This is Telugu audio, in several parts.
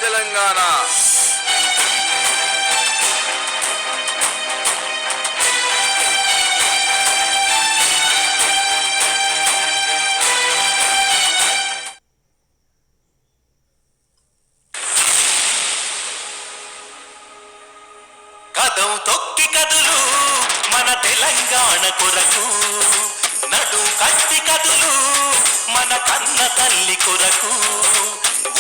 తెలంగాణ. కదం తొక్కి కదులు మన తెలంగాణ కొరకు, నడు కట్టి కదులు మన కన్న తల్లి కొరకు.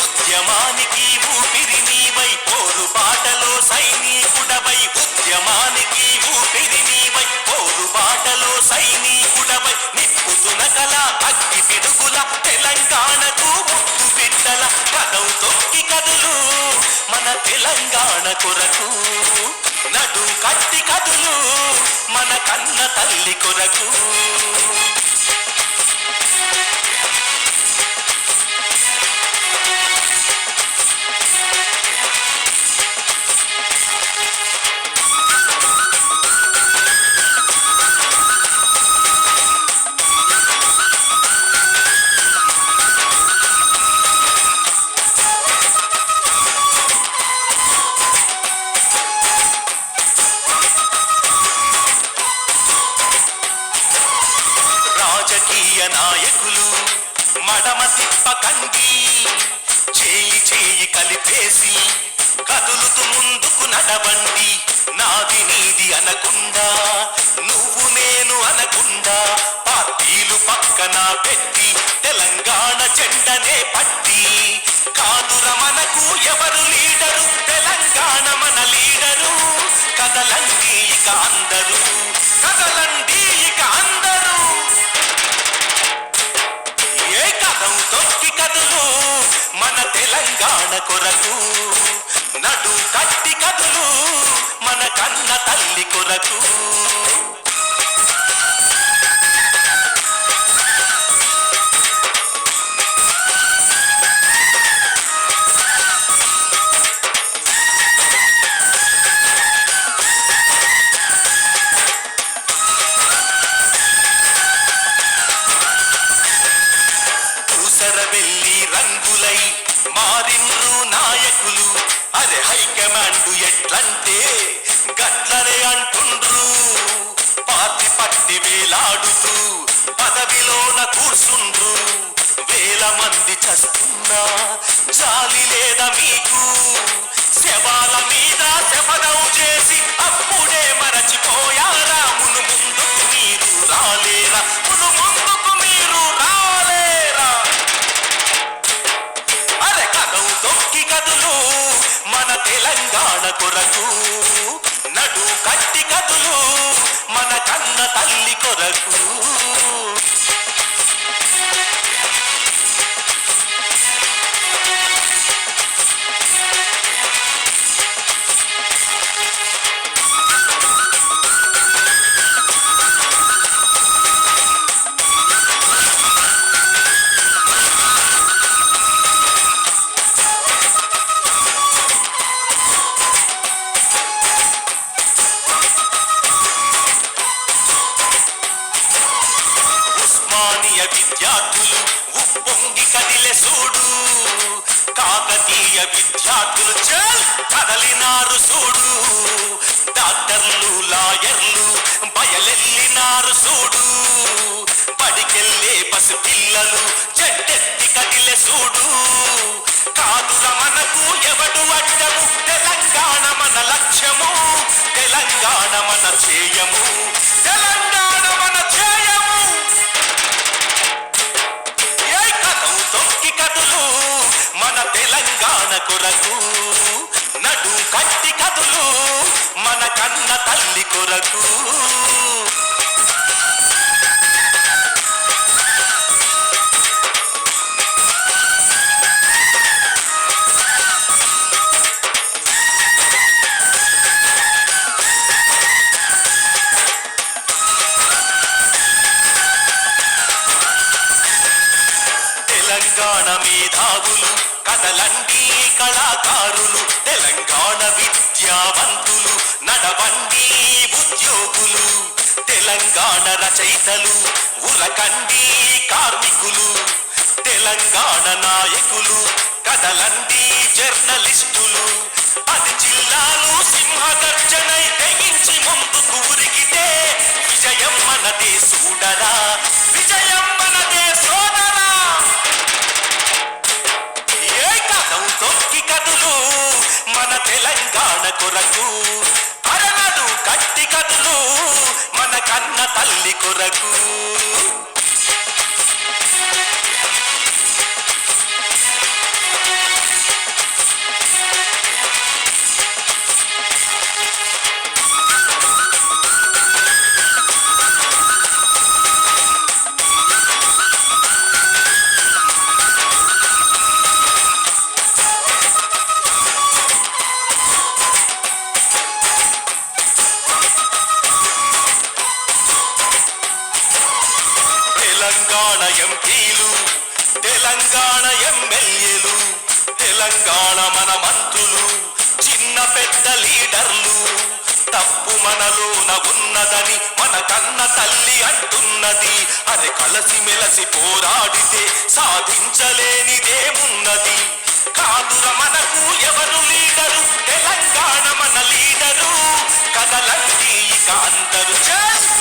ఉద్యమానికి ఊపిరి నీవై, పోరు బాటలో సైనికుడవై. ఉద్యమానికి ఊపిరి నీవై, పోరు బాటలో సైనికుడవై. నిప్పుతున కల అగ్గి పిడుగుల తెలంగాణకు ముద్దు బిడ్డల. కదం తొక్కి కదులు మన తెలంగాణ కొరకు, నడు కట్టి కదులు మన కన్న తల్లి కొరకు. రాజకీయ నాయకులు మడమ తిప్పకండి, చేయి చేయి కలిపేసి కదులుతూ ముందుకు నడవండి. నాది నీది అనకుండా, నువ్వు నేను అనకుండా, పార్టీలు పక్కన పెట్టి తెలంగాణ జెండనే పట్టి. కాదుర మనకు ఎవరు లీడరు, తెలంగాణ మన లీడరు. కదలండి ఇక అందరూ, కదలండి ఇక అందరూ. ఏ కదం తొక్కి కదులు మన తెలంగాణ కొరకు, నడు కట్టి కదులు మన కన్న తల్లి కొరకు. వెళ్ళి రంగులై మారిండ్రు నాయకులు. అరే హైకమాండ్ ఎట్లంటే గట్లనే అంటుండ్రు. పార్టీ పట్టి వేలాడుతూ పదవిలోన కూర్చుండ్రు. వేల మంది చస్తున్నా జాలి లేదా మీకు? శవాల మీద శపథం చేసి అప్పుడే మరచిపోయారా? మును ముందుకు మీరు రాలేరా? మును ముందుకు మీరు రాలేరా? అరే కదం తొక్కి కదులు మన తెలంగాణ కొరకు, నడు కట్టి కదులు మన కన్న తల్లి కొరకు. ఉస్మానియా విద్యార్థులు ఉప్పొంగి కదిలే సూడు. కాకతీయ విద్యార్థులు చల్ కదలినారు సూడు. డాక్టర్లు లాయర్లు బయలెల్లినారు సూడు. బడికెళ్ళే పసి పిల్లలు చెట్టెత్తి కదిలే సూడు. కాదుర మనకు ఎవడు అడ్డము, తెలంగాణ మన లక్ష్యము. తెలంగాణ మన ధ్యేయము, తెలంగాణ మన ధ్యేయము. ఏ కదం తొక్కి కదులు మన తెలంగాణ కొరకు, నడు కట్టి కదులు మన కన్న తల్లి కొరకు. తెలంగాణ మేధావులు కదలండి కళాకారులు. తెలంగాణ విద్యావంతులు నడవండి ఉద్యోగులు. తెలంగాణ రచయితలు ఉరకండి కార్మికులు. తెలంగాణ నాయకులు కదలండి జర్నలిస్టులు 10 జిల్లాలు సింహగర్జనై తెగించి ముందుకు ఉరికితే విజయం మనదే సూడరా, విజయం మనదే సోదరా. ఏ కథం తొక్కి కదులు మన తెలంగాణ కొరకు, అరనడు గట్టి కదులు మన కన్న తల్లి కొరకు. తెలంగాణ ఎంపీలు, తెలంగాణ ఎమ్మెల్యేలు, తెలంగాణ మన మంత్రులు, చిన్న పెద్ద లీడర్లు, తప్పు మనలోన ఉన్నదని మన కన్న తల్లి అంటున్నది. అరే కలసి మెలసి పోరాడితే సాధించలేనిదేమున్నది. కాదుర మనకు ఎవరు లీడరు, తెలంగాణ మన లీడరు. కదలండి ఇక అందరూ,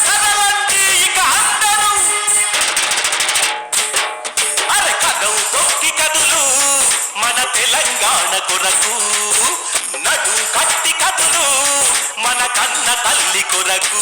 కదలండి ఇక అందరూ. అరే కదవు తొక్కి కదులు మన తెలంగాణ కొరకు, నడు కట్టి కదులు మన కన్న తల్లి కొరకు.